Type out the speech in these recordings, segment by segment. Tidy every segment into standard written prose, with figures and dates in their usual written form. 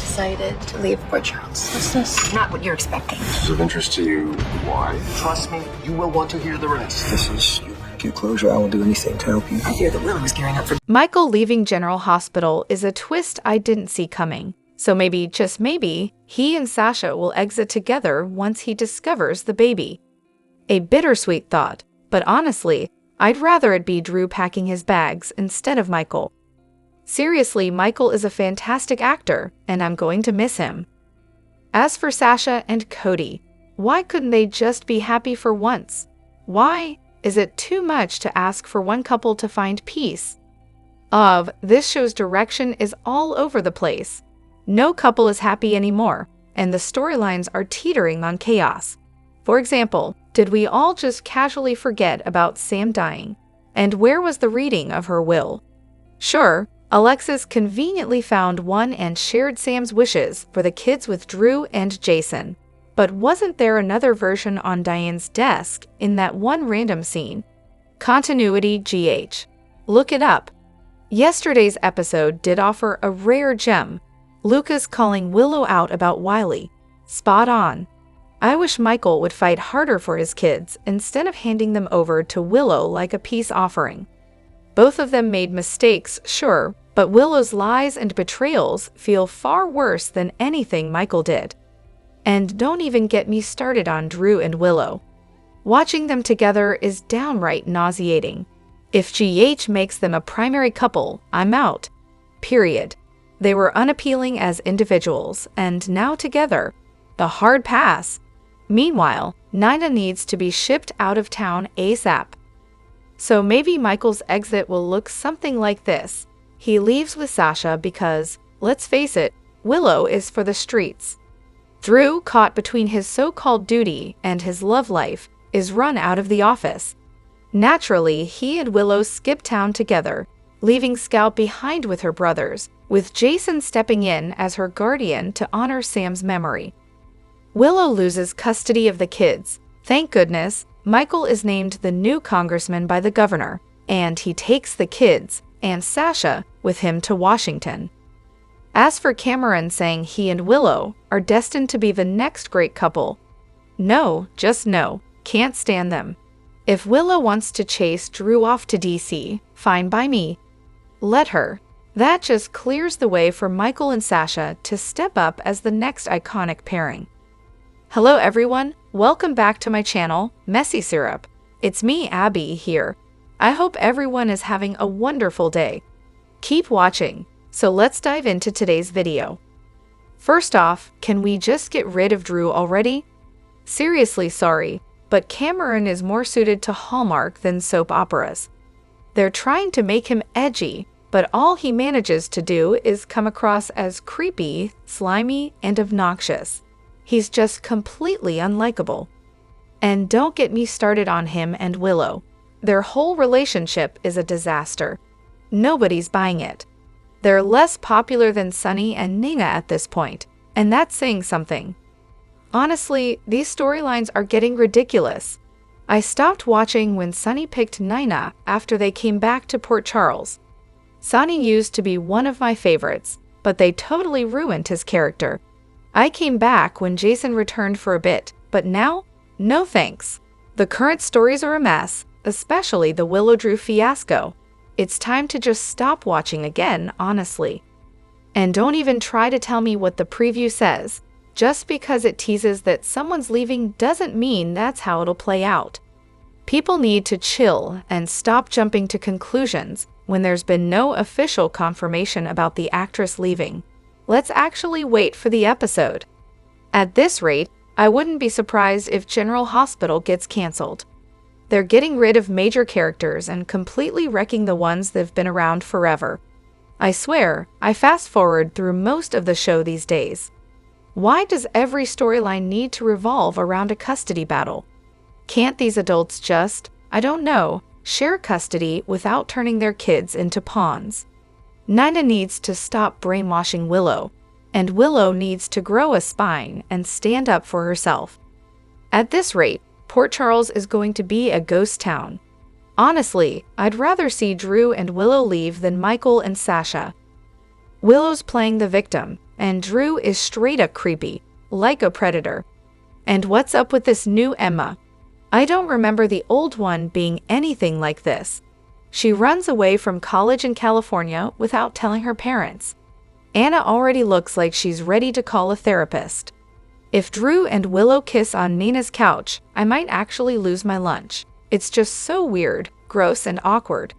decided to leave Port Charles. What's this? Not what you're expecting. This is of interest to you. Why? Trust me, you will want to hear the rest. This is your closure. I will do anything to help you. I fear that Willow is gearing up for... Michael leaving General Hospital is a twist I didn't see coming. So maybe, just maybe, he and Sasha will exit together once he discovers the baby. A bittersweet thought, but honestly, I'd rather it be Drew packing his bags instead of Michael. Seriously, Michael is a fantastic actor, and I'm going to miss him. As for Sasha and Cody, why couldn't they just be happy for once? Why is it too much to ask for one couple to find peace? This show's direction is all over the place. No couple is happy anymore, and the storylines are teetering on chaos. For example, did we all just casually forget about Sam dying? And where was the reading of her will? Sure, Alexis conveniently found one and shared Sam's wishes for the kids with Drew and Jason. But wasn't there another version on Diane's desk in that one random scene? Continuity GH. Look it up. Yesterday's episode did offer a rare gem. Lucas calling Willow out about Wiley. Spot on. I wish Michael would fight harder for his kids instead of handing them over to Willow like a peace offering. Both of them made mistakes, sure, but Willow's lies and betrayals feel far worse than anything Michael did. And don't even get me started on Drew and Willow. Watching them together is downright nauseating. If GH makes them a primary couple, I'm out. Period. They were unappealing as individuals, and now together. The hard pass. Meanwhile, Nina needs to be shipped out of town ASAP. So maybe Michael's exit will look something like this. He leaves with Sasha because, let's face it, Willow is for the streets. Drew, caught between his so-called duty and his love life, is run out of the office. Naturally, he and Willow skip town together, leaving Scout behind with her brothers, with Jason stepping in as her guardian to honor Sam's memory. Willow loses custody of the kids. Thank goodness, Michael is named the new congressman by the governor, and he takes the kids and Sasha with him to Washington. As for Cameron saying he and Willow are destined to be the next great couple, no, just no, can't stand them. If Willow wants to chase Drew off to DC, fine by me. Let her. That just clears the way for Michael and Sasha to step up as the next iconic pairing. Hello everyone, welcome back to my channel, Messy Syrup. It's me, Abby, here. I hope everyone is having a wonderful day. Keep watching, so let's dive into today's video. First off, can we just get rid of Drew already? Seriously sorry, but Cameron is more suited to Hallmark than soap operas. They're trying to make him edgy, but all he manages to do is come across as creepy, slimy, and obnoxious. He's just completely unlikable. And don't get me started on him and Willow. Their whole relationship is a disaster. Nobody's buying it. They're less popular than Sunny and Nina at this point, and that's saying something. Honestly, these storylines are getting ridiculous. I stopped watching when Sunny picked Nina after they came back to Port Charles. Sunny used to be one of my favorites, but they totally ruined his character. I came back when Jason returned for a bit, but now, no thanks. The current stories are a mess, especially the Willow-Drew fiasco. It's time to just stop watching again, honestly. And don't even try to tell me what the preview says. Just because it teases that someone's leaving doesn't mean that's how it'll play out. People need to chill and stop jumping to conclusions when there's been no official confirmation about the actress leaving. Let's actually wait for the episode. At this rate, I wouldn't be surprised if General Hospital gets canceled. They're getting rid of major characters and completely wrecking the ones that've been around forever. I swear, I fast-forward through most of the show these days. Why does every storyline need to revolve around a custody battle? Can't these adults just, I don't know, share custody without turning their kids into pawns? Nina needs to stop brainwashing Willow, and Willow needs to grow a spine and stand up for herself. At this rate, Port Charles is going to be a ghost town. Honestly, I'd rather see Drew and Willow leave than Michael and Sasha. Willow's playing the victim, and Drew is straight up creepy, like a predator. And what's up with this new Emma? I don't remember the old one being anything like this. She runs away from college in California without telling her parents. Anna already looks like she's ready to call a therapist. If Drew and Willow kiss on Nina's couch, I might actually lose my lunch. It's just so weird, gross, and awkward.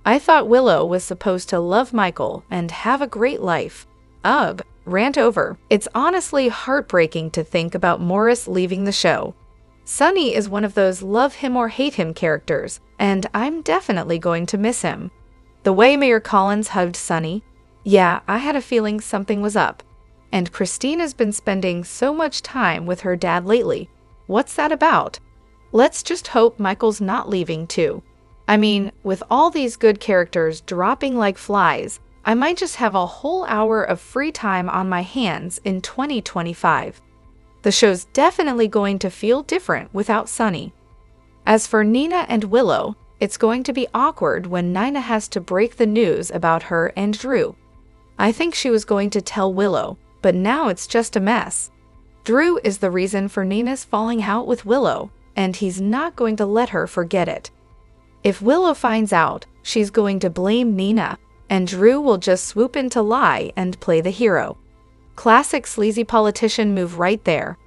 I thought Willow was supposed to love Michael and have a great life. Ugh, rant over. It's honestly heartbreaking to think about Morris leaving the show. Sonny is one of those love him or hate him characters, and I'm definitely going to miss him. The way Mayor Collins hugged Sonny, yeah, I had a feeling something was up. And Christina's been spending so much time with her dad lately. What's that about? Let's just hope Michael's not leaving too. I mean, with all these good characters dropping like flies, I might just have a whole hour of free time on my hands in 2025. The show's definitely going to feel different without Sonny. As for Nina and Willow, it's going to be awkward when Nina has to break the news about her and Drew. I think she was going to tell Willow, but now it's just a mess. Drew is the reason for Nina's falling out with Willow, and he's not going to let her forget it. If Willow finds out, she's going to blame Nina, and Drew will just swoop in to lie and play the hero. Classic sleazy politician move right there.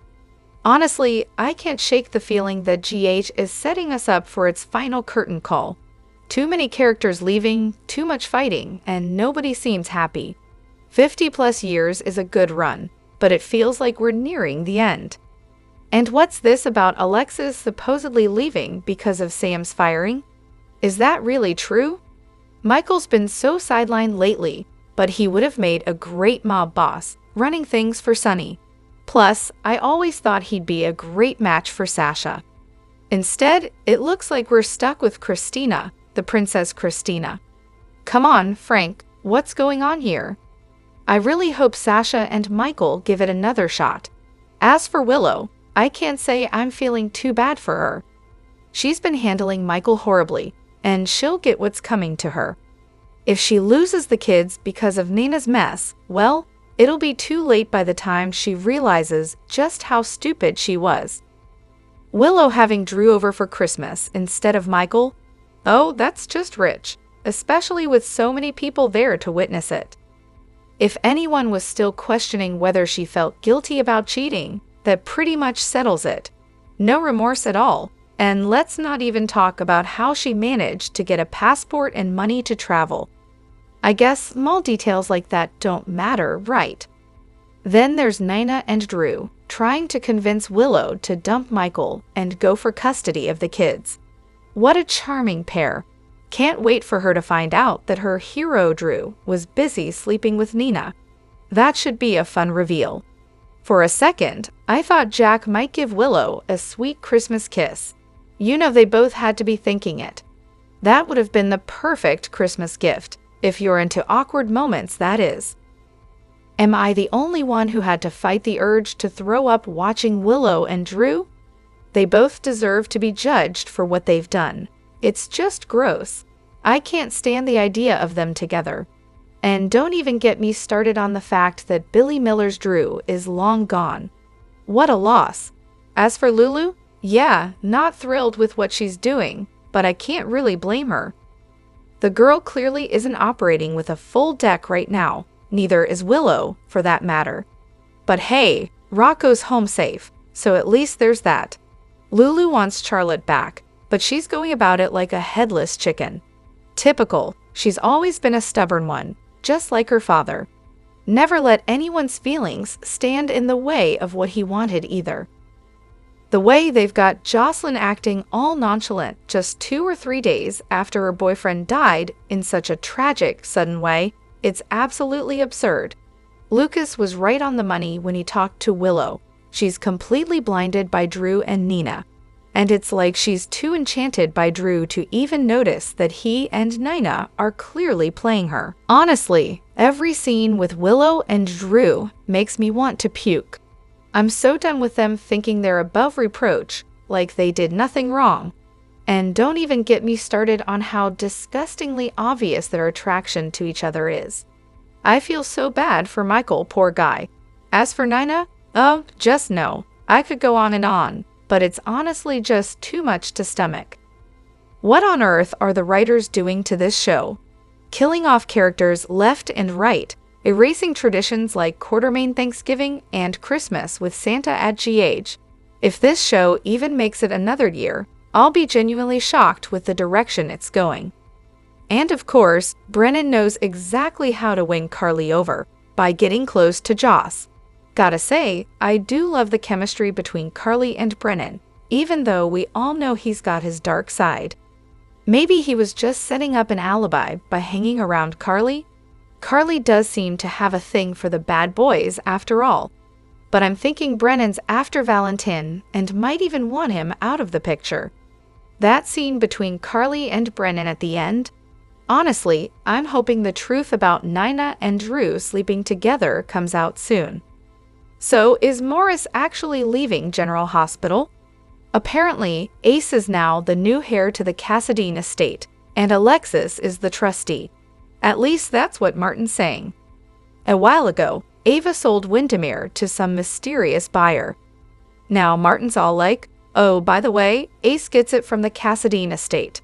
Honestly, I can't shake the feeling that GH is setting us up for its final curtain call. Too many characters leaving, too much fighting, and nobody seems happy. 50+ years is a good run, but it feels like we're nearing the end. And what's this about Alexis supposedly leaving because of Sam's firing? Is that really true? Michael's been so sidelined lately, but he would have made a great mob boss, running things for Sonny. Plus, I always thought he'd be a great match for Sasha. Instead, it looks like we're stuck with Christina, the Princess Christina. Come on, Frank, what's going on here? I really hope Sasha and Michael give it another shot. As for Willow, I can't say I'm feeling too bad for her. She's been handling Michael horribly, and she'll get what's coming to her. If she loses the kids because of Nina's mess, well, it'll be too late by the time she realizes just how stupid she was. Willow having Drew over for Christmas instead of Michael? Oh, that's just rich, especially with so many people there to witness it. If anyone was still questioning whether she felt guilty about cheating, that pretty much settles it. No remorse at all, and let's not even talk about how she managed to get a passport and money to travel. I guess small details like that don't matter, right? Then there's Nina and Drew, trying to convince Willow to dump Michael and go for custody of the kids. What a charming pair. Can't wait for her to find out that her hero Drew was busy sleeping with Nina. That should be a fun reveal. For a second, I thought Jack might give Willow a sweet Christmas kiss. You know they both had to be thinking it. That would have been the perfect Christmas gift, if you're into awkward moments, that is. Am I the only one who had to fight the urge to throw up watching Willow and Drew? They both deserve to be judged for what they've done. It's just gross. I can't stand the idea of them together. And don't even get me started on the fact that Billy Miller's Drew is long gone. What a loss. As for Lulu, yeah, not thrilled with what she's doing, but I can't really blame her. The girl clearly isn't operating with a full deck right now, neither is Willow, for that matter. But hey, Rocco's home safe, so at least there's that. Lulu wants Charlotte back, but she's going about it like a headless chicken. Typical, she's always been a stubborn one, just like her father. Never let anyone's feelings stand in the way of what he wanted either. The way they've got Jocelyn acting all nonchalant just 2 or 3 days after her boyfriend died in such a tragic, sudden way, it's absolutely absurd. Lucas was right on the money when he talked to Willow. She's completely blinded by Drew and Nina. And it's like she's too enchanted by Drew to even notice that he and Nina are clearly playing her. Honestly, every scene with Willow and Drew makes me want to puke. I'm so done with them thinking they're above reproach, like they did nothing wrong. And don't even get me started on how disgustingly obvious their attraction to each other is. I feel so bad for Michael, poor guy. As for Nina, oh, just no. I could go on and on, but it's honestly just too much to stomach. What on earth are the writers doing to this show? Killing off characters left and right, erasing traditions like Quartermain Thanksgiving and Christmas with Santa at GH. If this show even makes it another year, I'll be genuinely shocked with the direction it's going. And of course, Brennan knows exactly how to win Carly over, by getting close to Joss. Gotta say, I do love the chemistry between Carly and Brennan, even though we all know he's got his dark side. Maybe he was just setting up an alibi by hanging around Carly? Carly does seem to have a thing for the bad boys after all. But I'm thinking Brennan's after Valentin and might even want him out of the picture. That scene between Carly and Brennan at the end? Honestly, I'm hoping the truth about Nina and Drew sleeping together comes out soon. So, is Morris actually leaving General Hospital? Apparently, Ace is now the new heir to the Cassadine estate, and Alexis is the trustee. At least that's what Martin's saying. A while ago, Ava sold Windermere to some mysterious buyer. Now Martin's all like, oh, by the way, Ace gets it from the Cassadine estate.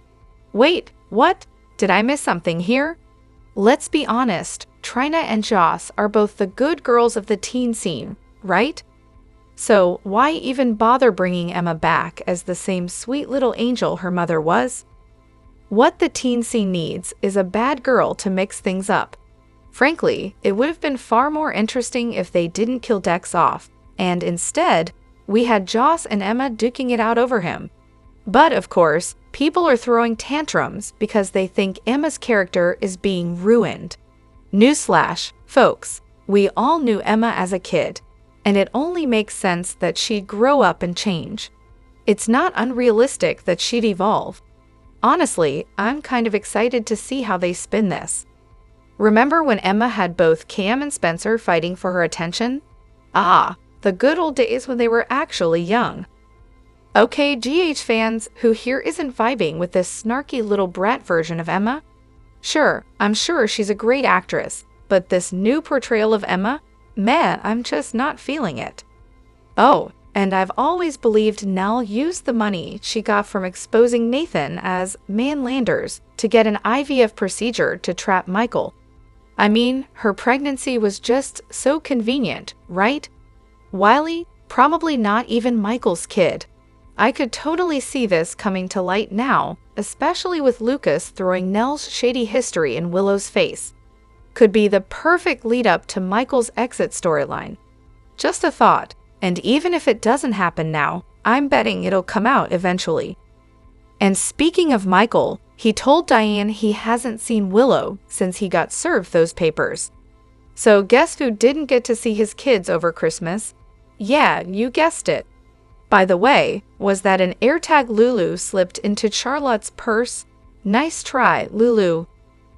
Wait, what? Did I miss something here? Let's be honest, Trina and Joss are both the good girls of the teen scene, right? So why even bother bringing Emma back as the same sweet little angel her mother was? What the teen scene needs is a bad girl to mix things up. Frankly, it would have been far more interesting if they didn't kill Dex off, and instead, we had Joss and Emma duking it out over him. But of course, people are throwing tantrums because they think Emma's character is being ruined. Newsflash, folks, we all knew Emma as a kid, and it only makes sense that she'd grow up and change. It's not unrealistic that she'd evolve. Honestly, I'm kind of excited to see how they spin this. Remember when Emma had both Cam and Spencer fighting for her attention? Ah, the good old days when they were actually young. Okay, GH fans, who here isn't vibing with this snarky little brat version of Emma? Sure, I'm sure she's a great actress, but this new portrayal of Emma? Meh, I'm just not feeling it. Oh, and I've always believed Nell used the money she got from exposing Nathan as Manlanders to get an IVF procedure to trap Michael. I mean, her pregnancy was just so convenient, right? Wiley, probably not even Michael's kid. I could totally see this coming to light now, especially with Lucas throwing Nell's shady history in Willow's face. Could be the perfect lead-up to Michael's exit storyline. Just a thought, and even if it doesn't happen now, I'm betting it'll come out eventually. And speaking of Michael, he told Diane he hasn't seen Willow since he got served those papers. So guess who didn't get to see his kids over Christmas? Yeah, you guessed it. By the way, was that an AirTag Lulu slipped into Charlotte's purse? Nice try, Lulu.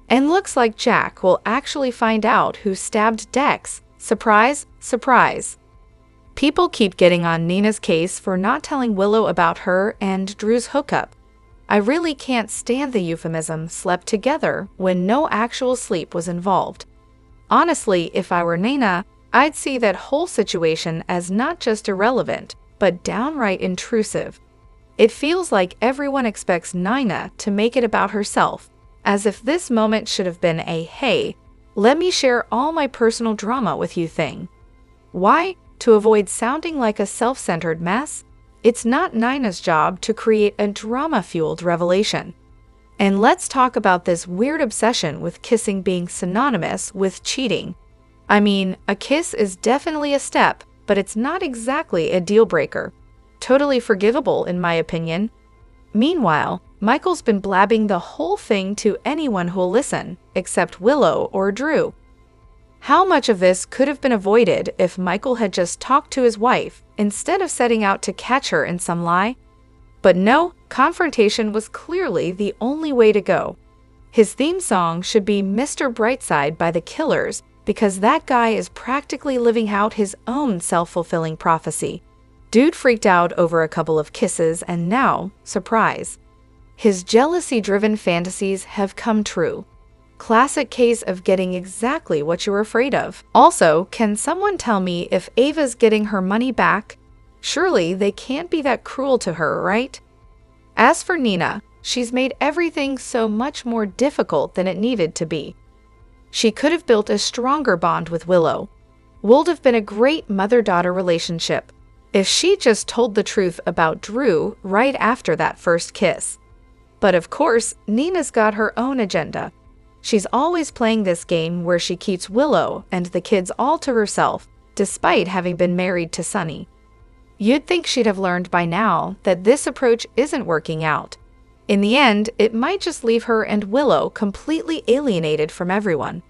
And looks like Jack will actually find out who stabbed Dex. Surprise, surprise. People keep getting on Nina's case for not telling Willow about her and Drew's hookup. I really can't stand the euphemism slept together when no actual sleep was involved. Honestly, if I were Nina, I'd see that whole situation as not just irrelevant, but downright intrusive. It feels like everyone expects Nina to make it about herself, as if this moment should have been a hey, let me share all my personal drama with you thing. Why? To avoid sounding like a self-centered mess? It's not Nina's job to create a drama-fueled revelation. And let's talk about this weird obsession with kissing being synonymous with cheating. I mean, a kiss is definitely a step, but it's not exactly a deal-breaker. Totally forgivable, in my opinion. Meanwhile, Michael's been blabbing the whole thing to anyone who'll listen, except Willow or Drew. How much of this could have been avoided if Michael had just talked to his wife instead of setting out to catch her in some lie? But no, confrontation was clearly the only way to go. His theme song should be Mr. Brightside by The Killers because that guy is practically living out his own self-fulfilling prophecy. Dude freaked out over a couple of kisses and now, surprise, his jealousy-driven fantasies have come true. Classic case of getting exactly what you were afraid of. Also, can someone tell me if Ava's getting her money back? Surely they can't be that cruel to her, right? As for Nina, she's made everything so much more difficult than it needed to be. She could have built a stronger bond with Willow. Would have been a great mother-daughter relationship if she just told the truth about Drew right after that first kiss. But of course, Nina's got her own agenda. She's always playing this game where she keeps Willow and the kids all to herself, despite having been married to Sonny. You'd think she'd have learned by now that this approach isn't working out. In the end, it might just leave her and Willow completely alienated from everyone.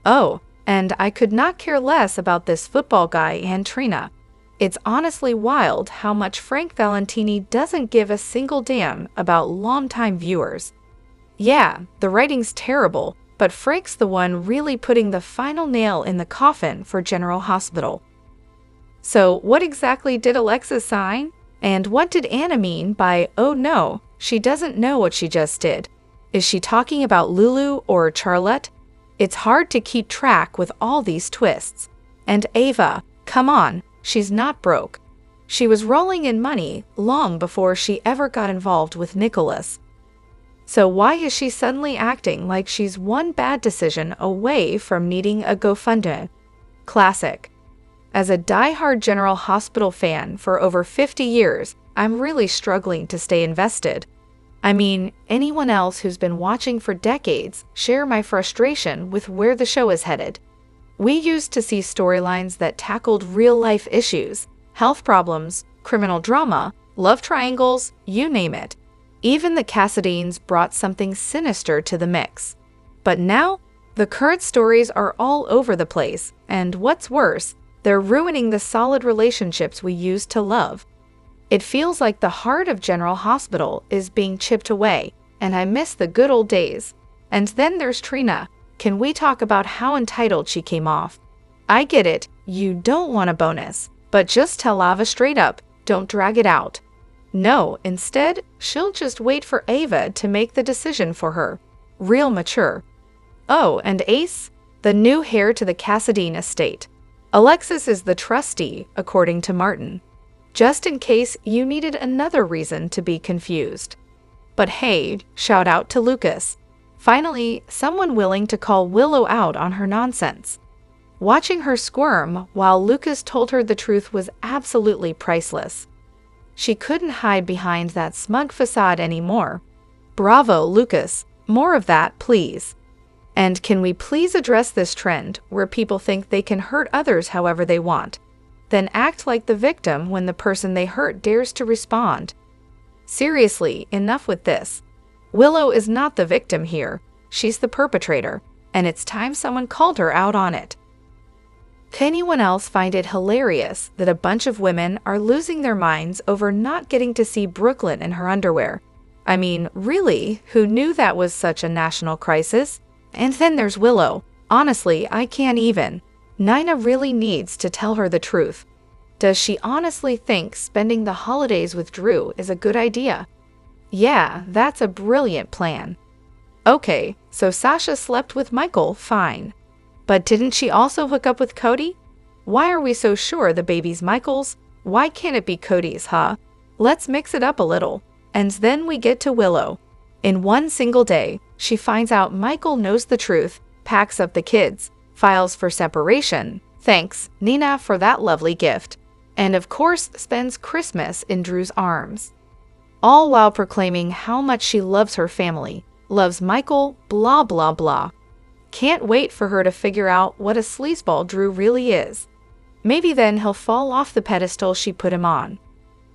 Oh, and I could not care less about this football guy and Trina. It's honestly wild how much Frank Valentini doesn't give a single damn about longtime viewers. Yeah, the writing's terrible, but Frank's the one really putting the final nail in the coffin for General Hospital. So what exactly did Alexis sign? And what did Anna mean by, oh no, she doesn't know what she just did? Is she talking about Lulu or Charlotte? It's hard to keep track with all these twists. And Ava, come on, she's not broke. She was rolling in money long before she ever got involved with Nicholas. So why is she suddenly acting like she's one bad decision away from needing a GoFundMe? Classic. As a die-hard General Hospital fan for over 50 years, I'm really struggling to stay invested. I mean, anyone else who's been watching for decades share my frustration with where the show is headed. We used to see storylines that tackled real-life issues, health problems, criminal drama, love triangles, you name it. Even the Cassadines brought something sinister to the mix. But now, the current stories are all over the place, and what's worse, they're ruining the solid relationships we used to love. It feels like the heart of General Hospital is being chipped away, and I miss the good old days. And then there's Trina. Can we talk about how entitled she came off? I get it, you don't want a bonus, but just tell Ava straight up, don't drag it out. No, instead, she'll just wait for Ava to make the decision for her. Real mature. Oh, and Ace? The new heir to the Cassadine estate. Alexis is the trustee, according to Martin. Just in case you needed another reason to be confused. But hey, shout out to Lucas. Finally, someone willing to call Willow out on her nonsense. Watching her squirm while Lucas told her the truth was absolutely priceless. She couldn't hide behind that smug facade anymore. Bravo, Lucas. More of that, please. And can we please address this trend where people think they can hurt others however they want, then act like the victim when the person they hurt dares to respond? Seriously, enough with this. Willow is not the victim here. She's the perpetrator, and it's time someone called her out on it. Can anyone else find it hilarious that a bunch of women are losing their minds over not getting to see Brooklyn in her underwear? I mean, really, who knew that was such a national crisis? And then there's Willow. Honestly, I can't even. Nina really needs to tell her the truth. Does she honestly think spending the holidays with Drew is a good idea? Yeah, that's a brilliant plan. Okay, so Sasha slept with Michael, fine. But didn't she also hook up with Cody? Why are we so sure the baby's Michael's? Why can't it be Cody's, huh? Let's mix it up a little. And then we get to Willow. In one single day, she finds out Michael knows the truth, packs up the kids, files for separation, thanks Nina for that lovely gift, and of course spends Christmas in Drew's arms. All while proclaiming how much she loves her family, loves Michael, blah blah blah. Can't wait for her to figure out what a sleazeball Drew really is. Maybe then he'll fall off the pedestal she put him on.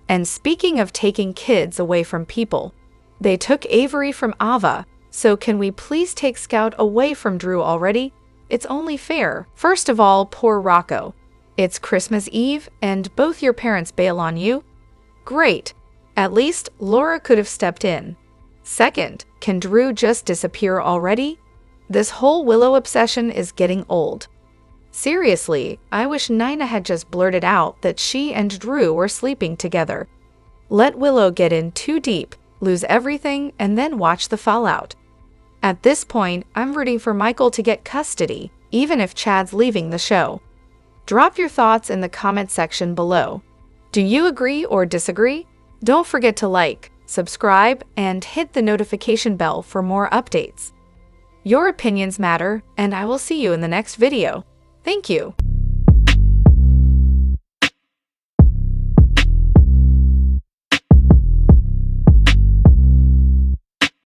And speaking of taking kids away from people, they took Avery from Ava, so can we please take Scout away from Drew already? It's only fair. First of all, poor Rocco. It's Christmas Eve, and both your parents bail on you? Great. At least Laura could have stepped in. Second, can Drew just disappear already? This whole Willow obsession is getting old. Seriously, I wish Nina had just blurted out that she and Drew were sleeping together. Let Willow get in too deep, lose everything, and then watch the fallout. At this point, I'm rooting for Michael to get custody, even if Chad's leaving the show. Drop your thoughts in the comment section below. Do you agree or disagree? Don't forget to like, subscribe, and hit the notification bell for more updates. Your opinions matter, and I will see you in the next video. Thank you.